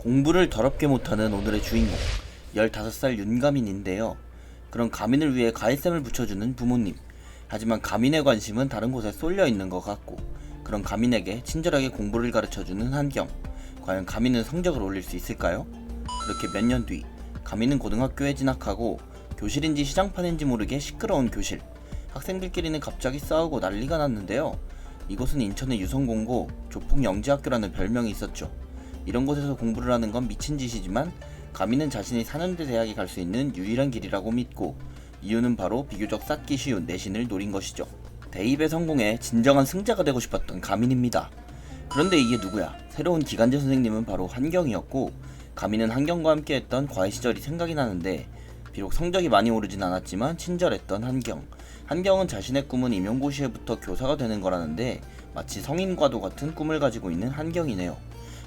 공부를 더럽게 못하는 오늘의 주인공 15살 윤가민인데요. 그런 가민을 위해 가위쌤을 붙여주는 부모님. 하지만 가민의 관심은 다른 곳에 쏠려 있는 것 같고, 그런 가민에게 친절하게 공부를 가르쳐주는 한경. 과연 가민은 성적을 올릴 수 있을까요? 그렇게 몇 년 뒤, 가민은 고등학교에 진학하고 교실인지 시장판인지 모르게 시끄러운 교실. 학생들끼리는 갑자기 싸우고 난리가 났는데요. 이곳은 인천의 유성공고 조폭영재학교라는 별명이 있었죠. 이런 곳에서 공부를 하는 건 미친 짓이지만 가민은 자신이 4년제 대학에 갈 수 있는 유일한 길이라고 믿고, 이유는 바로 비교적 쌓기 쉬운 내신을 노린 것이죠. 대입에 성공해 진정한 승자가 되고 싶었던 가민입니다. 그런데 이게 누구야? 새로운 기간제 선생님은 바로 한경이었고, 가민은 한경과 함께했던 과외 시절이 생각이 나는데, 비록 성적이 많이 오르진 않았지만 친절했던 한경. 한경은 자신의 꿈은 임용고시에부터 교사가 되는 거라는데 마치 성인과도 같은 꿈을 가지고 있는 한경이네요.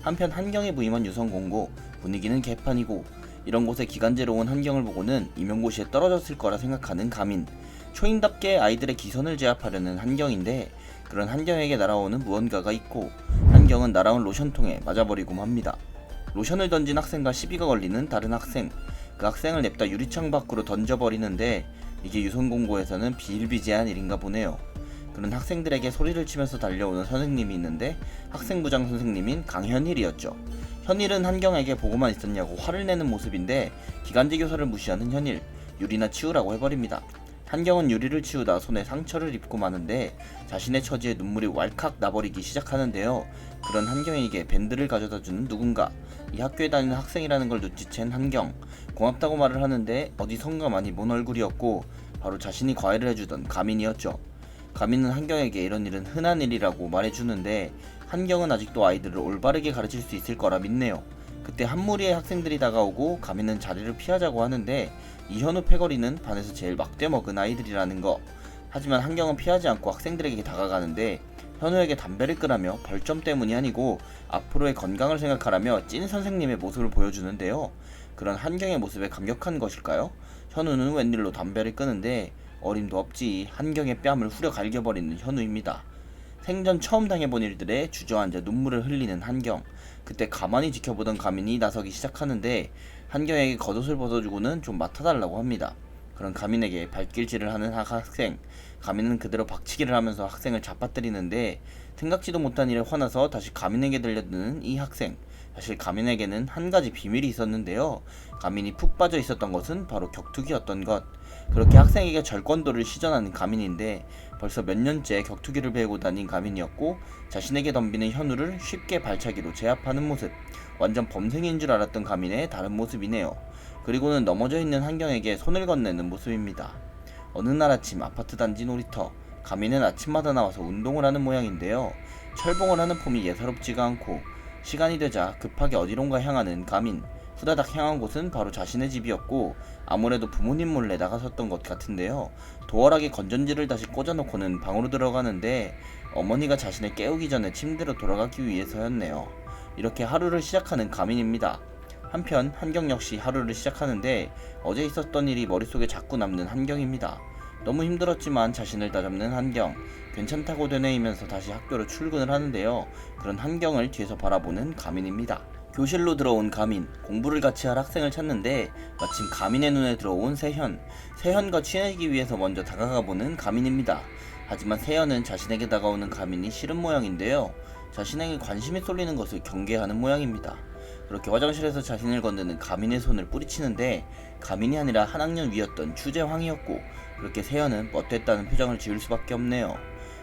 한편 한경에 부임한 유성공고, 분위기는 개판이고, 이런 곳에 기간제로 온 한경을 보고는 임용고시에 떨어졌을 거라 생각하는 가민. 초인답게 아이들의 기선을 제압하려는 한경인데, 그런 한경에게 날아오는 무언가가 있고, 한경은 날아온 로션통에 맞아버리고 맙니다. 로션을 던진 학생과 시비가 걸리는 다른 학생. 그 학생을 냅다 유리창 밖으로 던져버리는데, 이게 유성공고에서는 비일비재한 일인가 보네요. 그런 학생들에게 소리를 치면서 달려오는 선생님이 있는데, 학생부장 선생님인 강현일이었죠. 현일은 한경에게 보고만 있었냐고 화를 내는 모습인데, 기간제 교사를 무시하는 현일, 유리나 치우라고 해버립니다. 한경은 유리를 치우다 손에 상처를 입고 마는데 자신의 처지에 눈물이 왈칵 나버리기 시작하는데요. 그런 한경에게 밴드를 가져다주는 누군가. 이 학교에 다니는 학생이라는 걸 눈치챈 한경. 고맙다고 말을 하는데 어디선가 많이 본 얼굴이었고, 바로 자신이 과외를 해주던 가민이었죠. 가민은 한경에게 이런 일은 흔한 일이라고 말해주는데, 한경은 아직도 아이들을 올바르게 가르칠 수 있을 거라 믿네요. 그때 한 무리의 학생들이 다가오고 가민은 자리를 피하자고 하는데, 이현우 패거리는 반에서 제일 막대먹은 아이들이라는 거. 하지만 한경은 피하지 않고 학생들에게 다가가는데, 현우에게 담배를 끄라며 벌점 때문이 아니고 앞으로의 건강을 생각하라며 찐 선생님의 모습을 보여주는데요. 그런 한경의 모습에 감격한 것일까요? 현우는 웬일로 담배를 끄는데, 어림도 없지 한경의 뺨을 후려 갈겨버리는 현우입니다. 생전 처음 당해본 일들에 주저앉아 눈물을 흘리는 한경. 그때 가만히 지켜보던 가민이 나서기 시작하는데, 한경에게 겉옷을 벗어주고는 좀 맡아달라고 합니다. 그런 가민에게 발길질을 하는 학생. 가민은 그대로 박치기를 하면서 학생을 잡아뜨리는데, 생각지도 못한 일에 화나서 다시 가민에게 들려드는 이 학생. 사실 가민에게는 한 가지 비밀이 있었는데요. 가민이 푹 빠져 있었던 것은 바로 격투기였던 것. 그렇게 학생에게 절권도를 시전하는 가민인데, 벌써 몇 년째 격투기를 배우고 다닌 가민이었고, 자신에게 덤비는 현우를 쉽게 발차기로 제압하는 모습. 완전 범생인 줄 알았던 가민의 다른 모습이네요. 그리고는 넘어져 있는 한경에게 손을 건네는 모습입니다. 어느 날 아침 아파트 단지 놀이터. 가민은 아침마다 나와서 운동을 하는 모양인데요. 철봉을 하는 폼이 예사롭지가 않고, 시간이 되자 급하게 어디론가 향하는 가민. 후다닥 향한 곳은 바로 자신의 집이었고, 아무래도 부모님 몰래 나가셨던 것 같은데요. 도어락에 건전지를 다시 꽂아놓고는 방으로 들어가는데, 어머니가 자신을 깨우기 전에 침대로 돌아가기 위해서였네요. 이렇게 하루를 시작하는 가민입니다. 한편 한경 역시 하루를 시작하는데, 어제 있었던 일이 머릿속에 자꾸 남는 한경입니다. 너무 힘들었지만 자신을 다잡는 한경. 괜찮다고 되뇌이면서 다시 학교로 출근을 하는데요. 그런 한경을 뒤에서 바라보는 가민입니다. 교실로 들어온 가민. 공부를 같이 할 학생을 찾는데 마침 가민의 눈에 들어온 세현. 세현과 친해지기 위해서 먼저 다가가보는 가민입니다. 하지만 세현은 자신에게 다가오는 가민이 싫은 모양인데요. 자신에게 관심이 쏠리는 것을 경계하는 모양입니다. 그렇게 화장실에서 자신을 건드는 가민의 손을 뿌리치는데, 가민이 아니라 한 학년 위였던 추재황이었고, 그렇게 세연은 멋됐다는 표정을 지을 수밖에 없네요.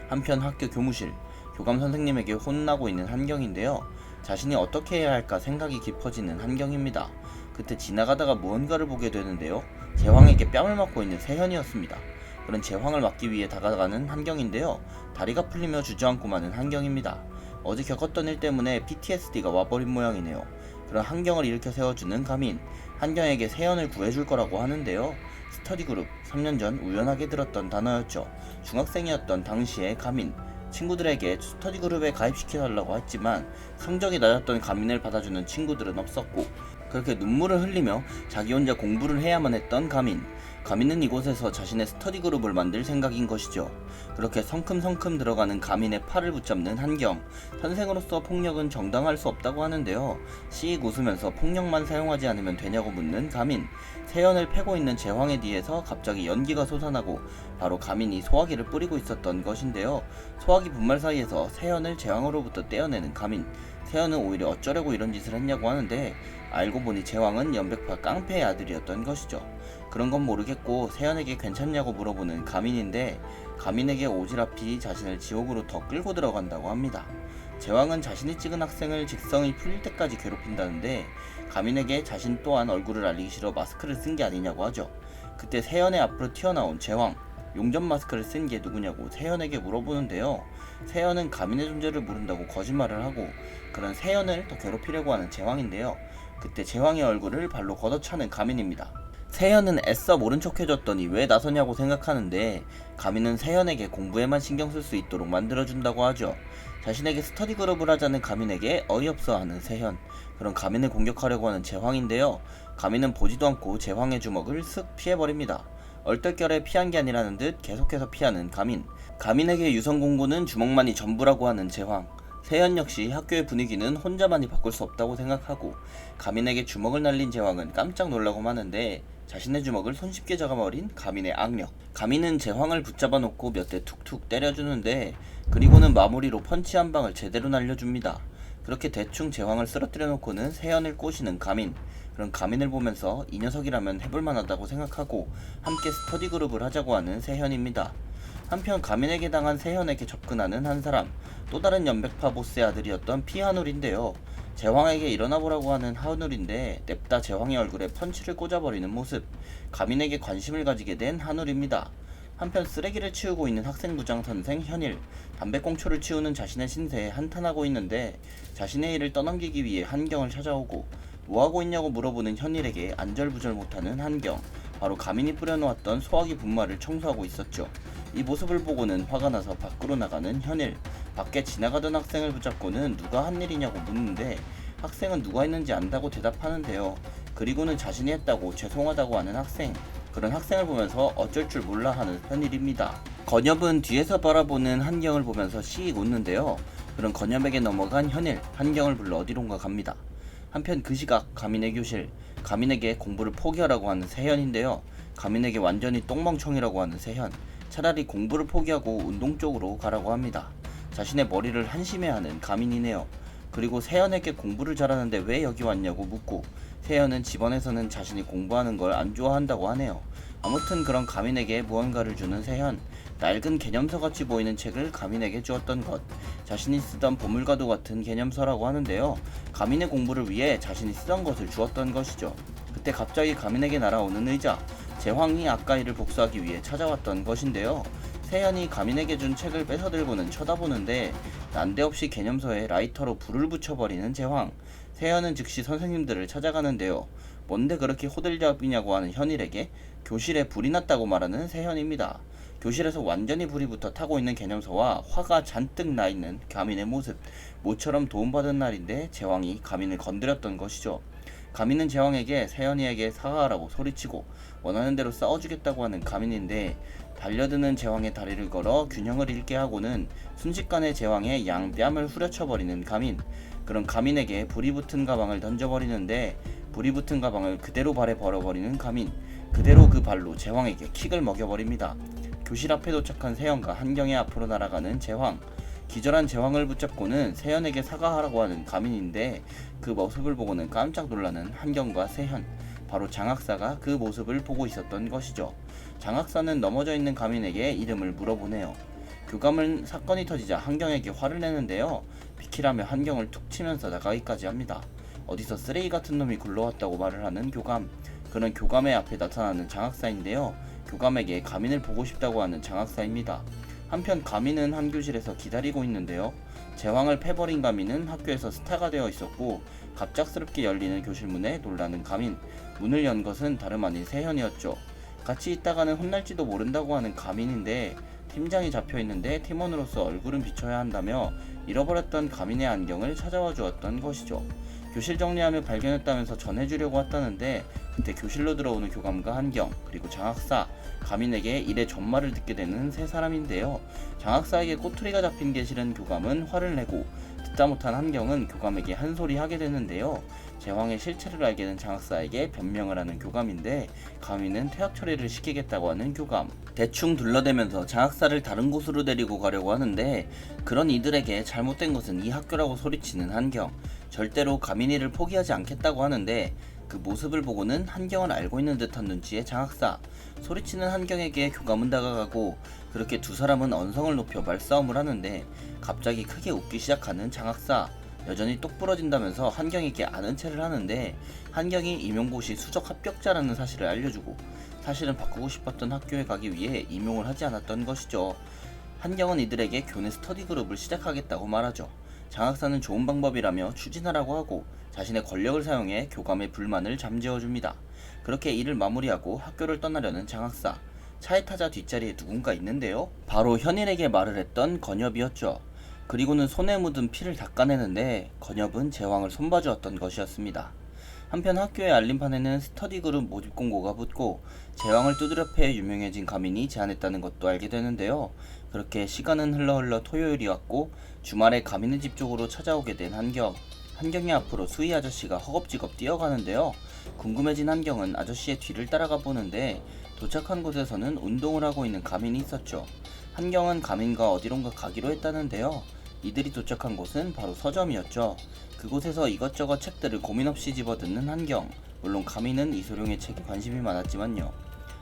한편 학교 교무실. 교감 선생님에게 혼나고 있는 한경인데요. 자신이 어떻게 해야 할까 생각이 깊어지는 한경입니다. 그때 지나가다가 무언가를 보게 되는데요. 재황에게 뺨을 맞고 있는 세현이었습니다. 그런 재황을 막기 위해 다가가는 한경인데요. 다리가 풀리며 주저앉고 마는 한경입니다. 어제 겪었던 일 때문에 PTSD가 와버린 모양이네요. 그런 한경을 일으켜 세워주는 가민. 한경에게 세연을 구해줄 거라고 하는데요. 스터디그룹, 3년 전 우연하게 들었던 단어였죠. 중학생이었던 당시의 가민. 친구들에게 스터디그룹에 가입시켜달라고 했지만 성적이 낮았던 가민을 받아주는 친구들은 없었고, 그렇게 눈물을 흘리며 자기 혼자 공부를 해야만 했던 가민. 가민은 이곳에서 자신의 스터디 그룹을 만들 생각인 것이죠. 그렇게 성큼성큼 들어가는 가민의 팔을 붙잡는 한경. 선생으로서 폭력은 정당할 수 없다고 하는데요. 씩 웃으면서 폭력만 사용하지 않으면 되냐고 묻는 가민. 세연을 패고 있는 제황의 뒤에서 갑자기 연기가 솟아나고 바로 가민이 소화기를 뿌리고 있었던 것인데요. 소화기 분말 사이에서 세연을 제황으로부터 떼어내는 가민. 세연은 오히려 어쩌려고 이런 짓을 했냐고 하는데, 알고 보니 제황은 연백파 깡패의 아들이었던 것이죠. 그런 건 모르겠고 세연에게 괜찮냐고 물어보는 가민인데, 가민에게 오지랖이 자신을 지옥으로 더 끌고 들어간다고 합니다. 제왕은 자신이 찍은 학생을 직성이 풀릴 때까지 괴롭힌다는데, 가민에게 자신 또한 얼굴을 알리기 싫어 마스크를 쓴 게 아니냐고 하죠. 그때 세연의 앞으로 튀어나온 제왕. 용접 마스크를 쓴 게 누구냐고 세연에게 물어보는데요. 세연은 가민의 존재를 모른다고 거짓말을 하고 그런 세연을 더 괴롭히려고 하는 제왕인데요. 그때 제왕의 얼굴을 발로 걷어차는 가민입니다. 세연은 애써 모른 척 해줬더니 왜 나서냐고 생각하는데, 가민은 세연에게 공부에만 신경 쓸 수 있도록 만들어준다고 하죠. 자신에게 스터디 그룹을 하자는 가민에게 어이없어하는 세연. 그런 가민을 공격하려고 하는 제황인데요. 가민은 보지도 않고 제황의 주먹을 쓱 피해버립니다. 얼떨결에 피한 게 아니라는 듯 계속해서 피하는 가민. 가민에게 유선 공고는 주먹만이 전부라고 하는 제황. 세연 역시 학교의 분위기는 혼자만이 바꿀 수 없다고 생각하고, 가민에게 주먹을 날린 제황은 깜짝 놀라고 마는데, 자신의 주먹을 손쉽게 잡아버린 가민의 악력. 가민은 제황을 붙잡아 놓고 몇 대 툭툭 때려주는데, 그리고는 마무리로 펀치 한 방을 제대로 날려줍니다. 그렇게 대충 제황을 쓰러뜨려 놓고는 세연을 꼬시는 가민. 그런 가민을 보면서 이 녀석이라면 해볼만하다고 생각하고 함께 스터디 그룹을 하자고 하는 세현입니다. 한편 가민에게 당한 세현에게 접근하는 한 사람, 또 다른 연백파 보스의 아들이었던 피하눌인데요. 제황에게 일어나보라고 하는 하눌인데 냅다 제황의 얼굴에 펀치를 꽂아버리는 모습. 가민에게 관심을 가지게 된 하눌입니다. 한편 쓰레기를 치우고 있는 학생부장 선생 현일, 담배꽁초를 치우는 자신의 신세에 한탄하고 있는데, 자신의 일을 떠넘기기 위해 한경을 찾아오고 뭐하고 있냐고 물어보는 현일에게 안절부절 못하는 한경. 바로 가민이 뿌려놓았던 소화기 분말을 청소하고 있었죠. 이 모습을 보고는 화가 나서 밖으로 나가는 현일. 밖에 지나가던 학생을 붙잡고는 누가 한 일이냐고 묻는데, 학생은 누가 했는지 안다고 대답하는데요. 그리고는 자신이 했다고 죄송하다고 하는 학생. 그런 학생을 보면서 어쩔 줄 몰라 하는 현일입니다. 건엽은 뒤에서 바라보는 한경을 보면서 씩 웃는데요. 그런 건엽에게 넘어간 현일, 한경을 불러 어디론가 갑니다. 한편 그 시각 가민의 교실. 가민에게 공부를 포기하라고 하는 세현인데요. 가민에게 완전히 똥멍청이라고 하는 세현. 차라리 공부를 포기하고 운동 쪽으로 가라고 합니다. 자신의 머리를 한심해하는 가민이네요. 그리고 세현에게 공부를 잘하는데 왜 여기 왔냐고 묻고, 세현은 집안에서는 자신이 공부하는 걸 안 좋아한다고 하네요. 아무튼 그런 가민에게 무언가를 주는 세현. 낡은 개념서같이 보이는 책을 가민에게 주었던 것. 자신이 쓰던 보물과도 같은 개념서라고 하는데요. 가민의 공부를 위해 자신이 쓰던 것을 주었던 것이죠. 그때 갑자기 가민에게 날아오는 의자. 제황이 아까 일을 복수하기 위해 찾아왔던 것인데요. 세연이 가민에게 준 책을 뺏어들고는 쳐다보는데, 난데없이 개념서에 라이터로 불을 붙여버리는 제황. 세연은 즉시 선생님들을 찾아가는데요. 뭔데 그렇게 호들갑이냐고 하는 현일에게 교실에 불이 났다고 말하는 세현입니다. 교실에서 완전히 불이 붙어 타고 있는 개념서와 화가 잔뜩 나 있는 가민의 모습. 모처럼 도움받은 날인데 제왕이 가민을 건드렸던 것이죠. 가민은 제왕에게 세연이에게 사과하라고 소리치고 원하는 대로 싸워주겠다고 하는 가민인데, 달려드는 제왕의 다리를 걸어 균형을 잃게 하고는 순식간에 제왕의 양뺨을 후려쳐버리는 가민. 그런 가민에게 불이 붙은 가방을 던져버리는데, 불이 붙은 가방을 그대로 발에 벌어버리는 가민. 그대로 그 발로 제왕에게 킥을 먹여버립니다. 교실 앞에 도착한 세연과 한경의 앞으로 날아가는 제왕. 기절한 제왕을 붙잡고는 세연에게 사과하라고 하는 가민인데, 그 모습을 보고는 깜짝 놀라는 한경과 세연. 바로 장학사가 그 모습을 보고 있었던 것이죠. 장학사는 넘어져 있는 가민에게 이름을 물어보네요. 교감은 사건이 터지자 한경에게 화를 내는데요. 비키라며 한경을 툭 치면서 나가기까지 합니다. 어디서 쓰레기 같은 놈이 굴러왔다고 말을 하는 교감. 그런 교감의 앞에 나타나는 장학사인데요. 교감에게 가민을 보고 싶다고 하는 장학사입니다. 한편 가민은 한 교실에서 기다리고 있는데요. 제왕을 패버린 가민은 학교에서 스타가 되어 있었고, 갑작스럽게 열리는 교실 문에 놀라는 가민. 문을 연 것은 다름 아닌 세현이었죠. 같이 있다가는 혼날지도 모른다고 하는 가민인데, 팀장이 잡혀있는데 팀원으로서 얼굴은 비춰야 한다며 잃어버렸던 가민의 안경을 찾아와 주었던 것이죠. 교실 정리하며 발견했다면서 전해주려고 왔다는데 그때 교실로 들어오는 교감과 한경 그리고 장학사, 가민에게 일의 전말을 듣게 되는 세 사람인데요. 장학사에게 꼬투리가 잡힌 게 싫은 교감은 화를 내고 듣다 못한 한경은 교감에게 한 소리 하게 되는데요. 제황의 실체를 알게 된 장학사에게 변명을 하는 교감인데 가민은 퇴학 처리를 시키겠다고 하는 교감. 대충 둘러대면서 장학사를 다른 곳으로 데리고 가려고 하는데 그런 이들에게 잘못된 것은 이 학교라고 소리치는 한경. 절대로 가민이를 포기하지 않겠다고 하는데 그 모습을 보고는 한경을 알고 있는 듯한 눈치의 장학사. 소리치는 한경에게 교감은 다가가고 그렇게 두 사람은 언성을 높여 말싸움을 하는데 갑자기 크게 웃기 시작하는 장학사. 여전히 똑 부러진다면서 한경에게 아는 체를 하는데 한경이 임용고시 수적 합격자라는 사실을 알려주고 사실은 바꾸고 싶었던 학교에 가기 위해 임용을 하지 않았던 것이죠. 한경은 이들에게 교내 스터디 그룹을 시작하겠다고 말하죠. 장학사는 좋은 방법이라며 추진하라고 하고 자신의 권력을 사용해 교감의 불만을 잠재워줍니다. 그렇게 일을 마무리하고 학교를 떠나려는 장학사. 차에 타자 뒷자리에 누군가 있는데요. 바로 현일에게 말을 했던 건엽이었죠. 그리고는 손에 묻은 피를 닦아내는데 건엽은 제왕을 손봐주었던 것이었습니다. 한편 학교의 알림판에는 스터디 그룹 모집 공고가 붙고 제왕을 두드려 패 유명해진 가민이 제안했다는 것도 알게 되는데요. 그렇게 시간은 흘러 토요일이 왔고 주말에 가민의 집 쪽으로 찾아오게 된 한경. 한경이 앞으로 수희 아저씨가 허겁지겁 뛰어가는데요. 궁금해진 한경은 아저씨의 뒤를 따라가 보는데 도착한 곳에서는 운동을 하고 있는 가민이 있었죠. 한경은 가민과 어디론가 가기로 했다는데요. 이들이 도착한 곳은 바로 서점이었죠. 그곳에서 이것저것 책들을 고민 없이 집어듣는 한경. 물론 가민은 이소룡의 책에 관심이 많았지만요.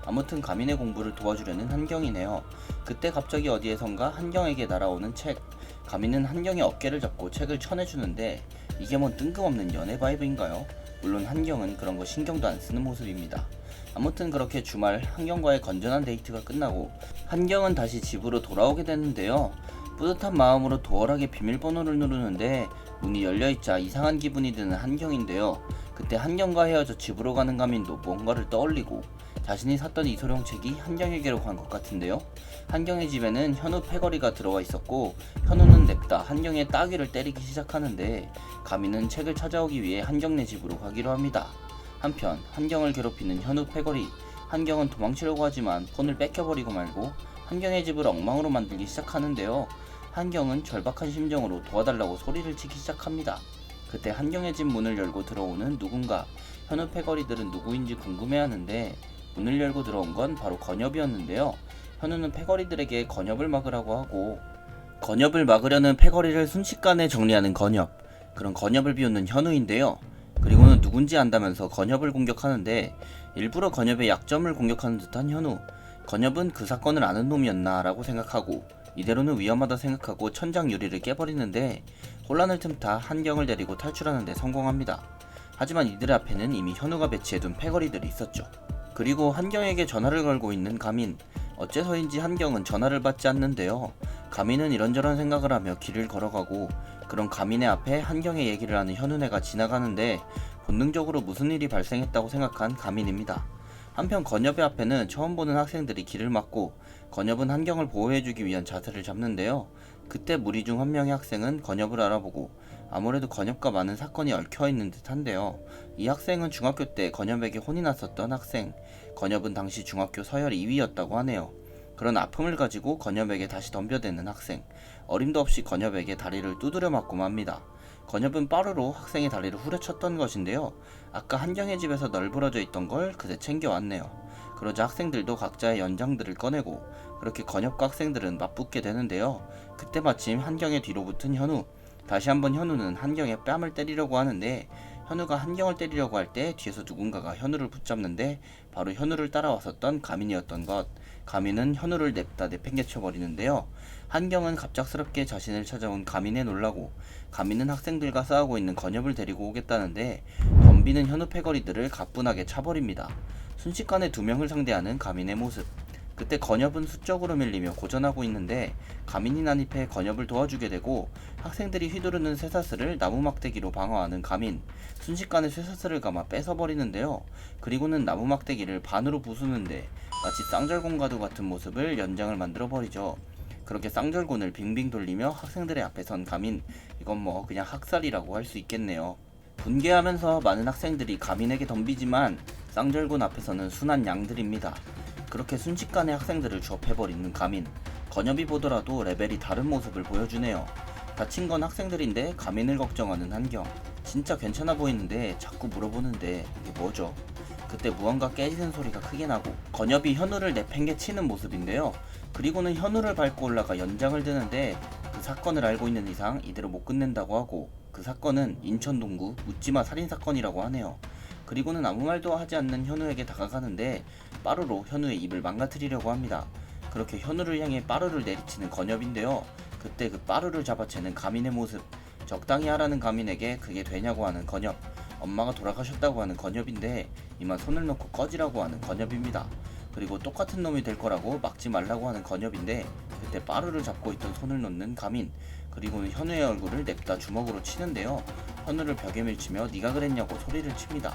아무튼 가민의 공부를 도와주려는 한경이네요. 그때 갑자기 어디에선가 한경에게 날아오는 책. 가민은 한경의 어깨를 잡고 책을 쳐내주는데 이게 뭔 뜬금없는 연애 바이브인가요? 물론 한경은 그런 거 신경도 안 쓰는 모습입니다. 아무튼 그렇게 주말 한경과의 건전한 데이트가 끝나고 한경은 다시 집으로 돌아오게 되는데요. 뿌듯한 마음으로 도어락의 비밀번호를 누르는데 문이 열려있자 이상한 기분이 드는 한경인데요. 그때 한경과 헤어져 집으로 가는 가민도 뭔가를 떠올리고 자신이 샀던 이소룡 책이 한경에게로 간 것 같은데요. 한경의 집에는 현우 패거리가 들어와 있었고 현우는 냅다 한경의 따귀를 때리기 시작하는데 가민은 책을 찾아오기 위해 한경네 집으로 가기로 합니다. 한편 한경을 괴롭히는 현우 패거리. 한경은 도망치려고 하지만 폰을 뺏겨버리고 말고 한경의 집을 엉망으로 만들기 시작하는데요. 한경은 절박한 심정으로 도와달라고 소리를 치기 시작합니다. 그때 한경의 집 문을 열고 들어오는 누군가. 현우 패거리들은 누구인지 궁금해하는데 문을 열고 들어온 건 바로 건엽이었는데요. 현우는 패거리들에게 건엽을 막으라고 하고 건엽을 막으려는 패거리를 순식간에 정리하는 건엽. 그런 건엽을 비웃는 현우인데요. 그리고는 누군지 안다면서 건엽을 공격하는데 일부러 건엽의 약점을 공격하는 듯한 현우. 건엽은 그 사건을 아는 놈이었나 라고 생각하고 이대로는 위험하다 생각하고 천장 유리를 깨버리는데 혼란을 틈타 한경을 데리고 탈출하는데 성공합니다. 하지만 이들의 앞에는 이미 현우가 배치해둔 패거리들이 있었죠. 그리고 한경에게 전화를 걸고 있는 가민. 어째서인지 한경은 전화를 받지 않는데요. 가민은 이런저런 생각을 하며 길을 걸어가고 그런 가민의 앞에 한경의 얘기를 하는 현우네가 지나가는데 본능적으로 무슨 일이 발생했다고 생각한 가민입니다. 한편 건엽의 앞에는 처음 보는 학생들이 길을 막고 건엽은 한경을 보호해주기 위한 자세를 잡는데요. 그때 무리 중 한 명의 학생은 건엽을 알아보고 아무래도 건엽과 많은 사건이 얽혀있는 듯한데요. 이 학생은 중학교 때 건엽에게 혼이 났었던 학생. 건엽은 당시 중학교 서열 2위였다고 하네요. 그런 아픔을 가지고 건엽에게 다시 덤벼대는 학생. 어림도 없이 건엽에게 다리를 두드려 맞고 맙니다. 건엽은 빠르로 학생의 다리를 후려쳤던 것인데요. 아까 한경의 집에서 널브러져 있던 걸 그새 챙겨왔네요. 그러자 학생들도 각자의 연장들을 꺼내고 그렇게 건엽과 학생들은 맞붙게 되는데요. 그때 마침 한경의 뒤로 붙은 현우. 다시 한번 현우는 한경의 뺨을 때리려고 하는데 현우가 한경을 때리려고 할 때 뒤에서 누군가가 현우를 붙잡는데 바로 현우를 따라왔었던 가민이었던 것. 가민은 현우를 냅다 내팽개쳐 버리는데요. 한경은 갑작스럽게 자신을 찾아온 가민에 놀라고 가민은 학생들과 싸우고 있는 건엽을 데리고 오겠다는데 덤비는 현우 패거리들을 가뿐하게 차버립니다. 순식간에 두 명을 상대하는 가민의 모습. 그때 건엽은 수적으로 밀리며 고전하고 있는데 가민이 난입해 건엽을 도와주게 되고 학생들이 휘두르는 쇠사슬을 나무 막대기로 방어하는 가민. 순식간에 쇠사슬을 감아 뺏어버리는데요. 그리고는 나무 막대기를 반으로 부수는데 마치 쌍절곤과도 같은 모습을 연장을 만들어버리죠. 그렇게 쌍절곤을 빙빙 돌리며 학생들의 앞에 선 가민. 이건 뭐 그냥 학살이라고 할 수 있겠네요. 분개하면서 많은 학생들이 가민에게 덤비지만 쌍절곤 앞에서는 순한 양들입니다. 그렇게 순식간에 학생들을 조업해버리는 가민. 건엽이 보더라도 레벨이 다른 모습을 보여주네요. 다친 건 학생들인데 가민을 걱정하는 한경. 진짜 괜찮아 보이는데 자꾸 물어보는데 이게 뭐죠? 그때 무언가 깨지는 소리가 크게 나고 건엽이 현우를 내팽개치는 모습인데요. 그리고는 현우를 밟고 올라가 연장을 드는데 그 사건을 알고 있는 이상 이대로 못 끝낸다고 하고, 그 사건은 인천 동구 묻지마 살인사건이라고 하네요. 그리고는 아무 말도 하지 않는 현우에게 다가가는데 빠루로 현우의 입을 망가뜨리려고 합니다. 그렇게 현우를 향해 빠루를 내리치는 건엽인데요. 그때 그 빠루를 잡아채는 가민의 모습. 적당히 하라는 가민에게 그게 되냐고 하는 건엽. 엄마가 돌아가셨다고 하는 건엽인데 이만 손을 놓고 꺼지라고 하는 건엽입니다. 그리고 똑같은 놈이 될 거라고 막지 말라고 하는 건엽인데 그때 빠루를 잡고 있던 손을 놓는 가민. 그리고는 현우의 얼굴을 냅다 주먹으로 치는데요. 현우를 벽에 밀치며 네가 그랬냐고 소리를 칩니다.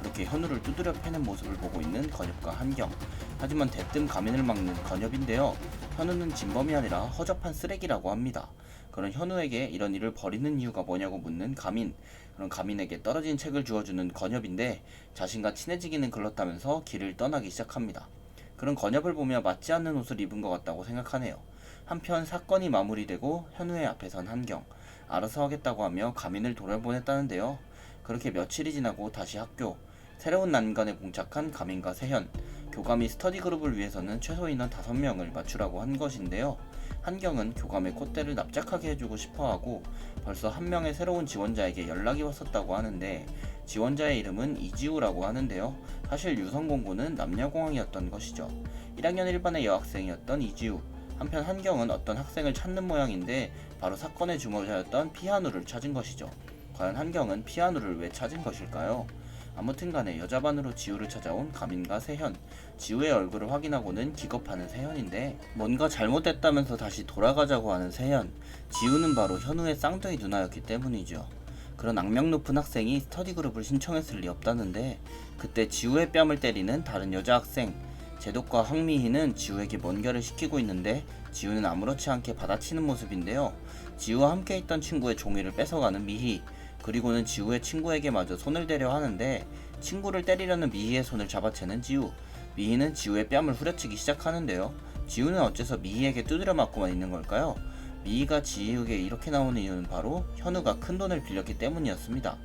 그렇게 현우를 두드려 패는 모습을 보고 있는 건엽과 한경. 하지만 대뜸 가민을 막는 건엽인데요. 현우는 진범이 아니라 허접한 쓰레기라고 합니다. 그런 현우에게 이런 일을 벌이는 이유가 뭐냐고 묻는 가민. 그런 가민에게 떨어진 책을 주어주는 건엽인데 자신과 친해지기는 글렀다면서 길을 떠나기 시작합니다. 그런 건엽을 보며 맞지 않는 옷을 입은 것 같다고 생각하네요. 한편 사건이 마무리되고 현우의 앞에 선 한경. 알아서 하겠다고 하며 가민을 돌아보냈다는데요. 그렇게 며칠이 지나고 다시 학교. 새로운 난간에 봉착한 가민과 세현. 교감이 스터디 그룹을 위해서는 최소 인원 5명을 맞추라고 한 것인데요. 한경은 교감의 콧대를 납작하게 해주고 싶어하고 벌써 한 명의 새로운 지원자에게 연락이 왔었다고 하는데 지원자의 이름은 이지우라고 하는데요. 사실 유성공고는 남녀공학이었던 것이죠. 1학년 1반의 여학생이었던 이지우. 한편 한경은 어떤 학생을 찾는 모양인데 바로 사건의 주모자였던 피아누를 찾은 것이죠. 과연 한경은 피아누를 왜 찾은 것일까요? 아무튼간에 여자반으로 지우를 찾아온 가민과 세현. 지우의 얼굴을 확인하고는 기겁하는 세현인데 뭔가 잘못됐다면서 다시 돌아가자고 하는 세현. 지우는 바로 현우의 쌍둥이 누나였기 때문이죠. 그런 악명 높은 학생이 스터디 그룹을 신청했을 리 없다는데 그때 지우의 뺨을 때리는 다른 여자 학생. 제독과 황미희는 지우에게 뭔가를 시키고 있는데 지우는 아무렇지 않게 받아치는 모습인데요. 지우와 함께 있던 친구의 종이를 뺏어가는 미희. 그리고는 지우의 친구에게 마저 손을 대려 하는데 친구를 때리려는 미희의 손을 잡아채는 지우. 미희는 지우의 뺨을 후려치기 시작하는데요. 지우는 어째서 미희에게 두드려 맞고만 있는 걸까요? 미희가 지우에게 이렇게 나오는 이유는 바로 현우가 큰 돈을 빌렸기 때문이었습니다.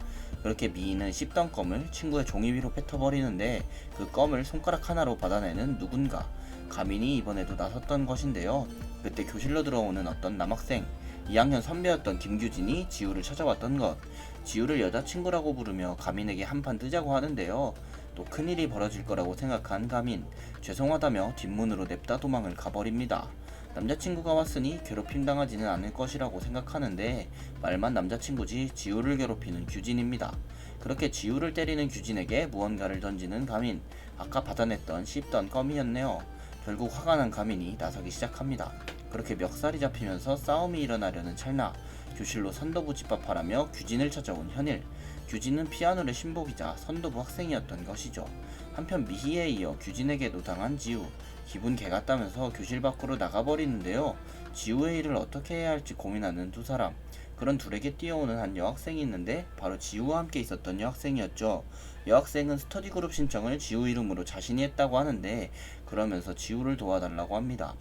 그렇게 미희는 씹던 껌을 친구의 종이 위로 뱉어버리는데 그 껌을 손가락 하나로 받아내는 누군가. 가민이 이번에도 나섰던 것인데요. 그때 교실로 들어오는 어떤 남학생. 2학년 선배였던 김규진이 지우를 찾아왔던 것. 지우를 여자친구라고 부르며 가민에게 한판 뜨자고 하는데요. 또 큰일이 벌어질 거라고 생각한 가민. 죄송하다며 뒷문으로 냅다 도망을 가버립니다. 남자친구가 왔으니 괴롭힘 당하지는 않을 것이라고 생각하는데 말만 남자친구지 지우를 괴롭히는 규진입니다. 그렇게 지우를 때리는 규진에게 무언가를 던지는 가민. 아까 받아냈던 씹던 껌이었네요. 결국 화가 난 가민이 나서기 시작합니다. 그렇게 멱살이 잡히면서 싸움이 일어나려는 찰나 교실로 선도부 집합하라며 규진을 찾아온 현일. 규진은 피아노의 신복이자 선도부 학생이었던 것이죠. 한편 미희에 이어 규진에게도 당한 지우. 기분 개같다면서 교실 밖으로 나가버리는데요. 지우의 일을 어떻게 해야 할지 고민하는 두 사람. 그런 둘에게 뛰어오는 한 여학생이 있는데 바로 지우와 함께 있었던 여학생이었죠. 여학생은 스터디 그룹 신청을 지우 이름으로 자신이 했다고 하는데 그러면서 지우를 도와달라고 합니다.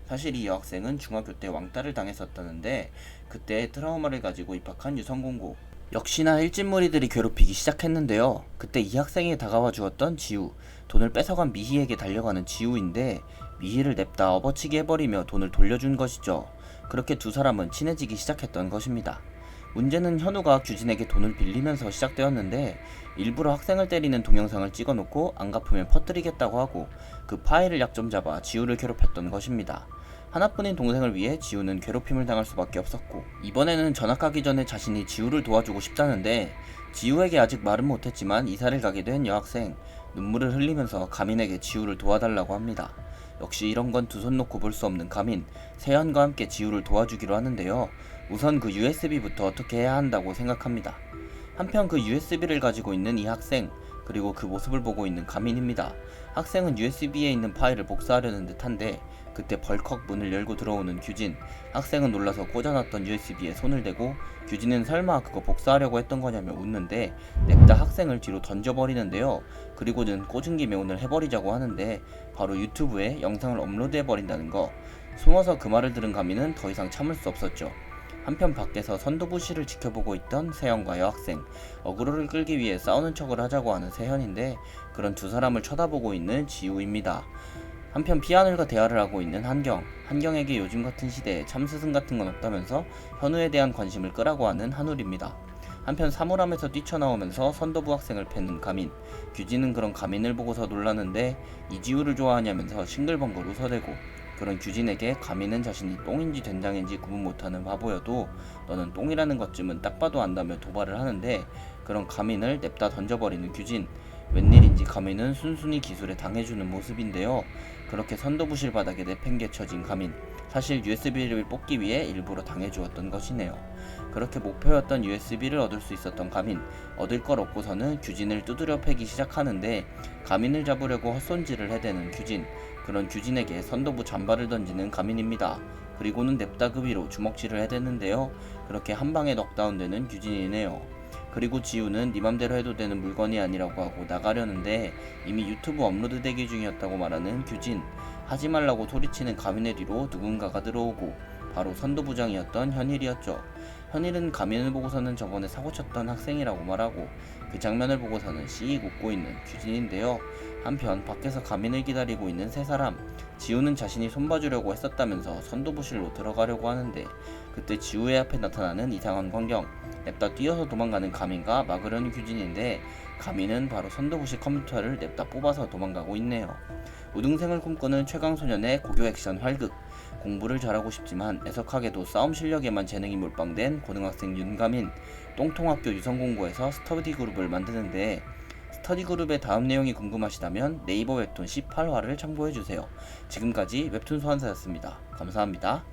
사실 이 여학생은 중학교 때 왕따를 당했었다는데 그때 트라우마를 가지고 입학한 유성공고. 역시나 일진무리들이 괴롭히기 시작했는데요. 그때 이 학생이 다가와 주었던 지우. 돈을 뺏어간 미희에게 달려가는 지우인데 미희를 냅다 업어치게 해버리며 돈을 돌려준 것이죠. 그렇게 두 사람은 친해지기 시작했던 것입니다. 문제는 현우가 규진에게 돈을 빌리면서 시작되었는데 일부러 학생을 때리는 동영상을 찍어놓고 안 갚으면 퍼뜨리겠다고 하고 그 파일을 약점 잡아 지우를 괴롭혔던 것입니다. 하나뿐인 동생을 위해 지우는 괴롭힘을 당할 수밖에 없었고 이번에는 전학 가기 전에 자신이 지우를 도와주고 싶다는데 지우에게 아직 말은 못했지만 이사를 가게 된 여학생. 눈물을 흘리면서 가민에게 지우를 도와달라고 합니다. 역시 이런 건 두 손 놓고 볼 수 없는 가민. 세연과 함께 지우를 도와주기로 하는데요. 우선 그 USB부터 어떻게 해야 한다고 생각합니다. 한편 그 USB를 가지고 있는 이 학생, 그리고 그 모습을 보고 있는 가민입니다. 학생은 USB에 있는 파일을 복사하려는 듯한데 그때 벌컥 문을 열고 들어오는 규진. 학생은 놀라서 꽂아놨던 USB에 손을 대고 규진은 설마 그거 복사하려고 했던 거냐며 웃는데 냅다 학생을 뒤로 던져버리는데요. 그리고는 꽂은 김에 오늘 해버리자고 하는데 바로 유튜브에 영상을 업로드해버린다는 거. 숨어서 그 말을 들은 가민은 더 이상 참을 수 없었죠. 한편 밖에서 선도부실을 지켜보고 있던 세현과 여학생, 어그로를 끌기 위해 싸우는 척을 하자고 하는 세현인데 그런 두 사람을 쳐다보고 있는 지우입니다. 한편 피아놀과 대화를 하고 있는 한경에게 요즘 같은 시대에 참스승 같은 건 없다면서 현우에 대한 관심을 끄라고 하는 한울입니다. 한편 사물함에서 뛰쳐나오면서 선도부 학생을 패는 가민, 규진은 그런 가민을 보고서 놀라는데 이지우를 좋아하냐면서 싱글벙글 웃어대고 그런 규진에게 가민은 자신이 똥인지 된장인지 구분 못하는 바보여도 너는 똥이라는 것쯤은 딱 봐도 안다며 도발을 하는데 그런 가민을 냅다 던져버리는 규진. 웬일인지 가민은 순순히 기술에 당해주는 모습인데요. 그렇게 선도부실 바닥에 내팽개쳐진 가민. 사실 USB를 뽑기 위해 일부러 당해주었던 것이네요. 그렇게 목표였던 USB를 얻을 수 있었던 가민. 얻을 걸 얻고서는 규진을 두드려 패기 시작하는데 가민을 잡으려고 헛손질을 해대는 규진. 그런 규진에게 선도부 잔발을 던지는 가민입니다. 그리고는 냅다 그 위로 주먹질을 해대는데요. 그렇게 한방에 넉다운되는 규진이네요. 그리고 지우는 네 맘대로 해도 되는 물건이 아니라고 하고 나가려는데 이미 유튜브 업로드 대기 중이었다고 말하는 규진. 하지 말라고 소리치는 가민의 뒤로 누군가가 들어오고 바로 선도부장이었던 현일이었죠. 현일은 가민을 보고서는 저번에 사고쳤던 학생이라고 말하고 그 장면을 보고서는 씩 웃고 있는 규진인데요. 한편 밖에서 가민을 기다리고 있는 세 사람. 지우는 자신이 손봐주려고 했었다면서 선도부실로 들어가려고 하는데 그때 지우의 앞에 나타나는 이상한 광경. 냅다 뛰어서 도망가는 가민과 막으려는 규진인데 가민은 바로 선도부실 컴퓨터를 냅다 뽑아서 도망가고 있네요. 우등생을 꿈꾸는 최강소년의 고교 액션 활극. 공부를 잘하고 싶지만 애석하게도 싸움 실력에만 재능이 몰빵된 고등학생 윤가민. 똥통학교 유성공고에서 스터디 그룹을 만드는데 스터디 그룹의 다음 내용이 궁금하시다면 네이버 웹툰 18화를 참고해주세요. 지금까지 웹툰 소환사였습니다. 감사합니다.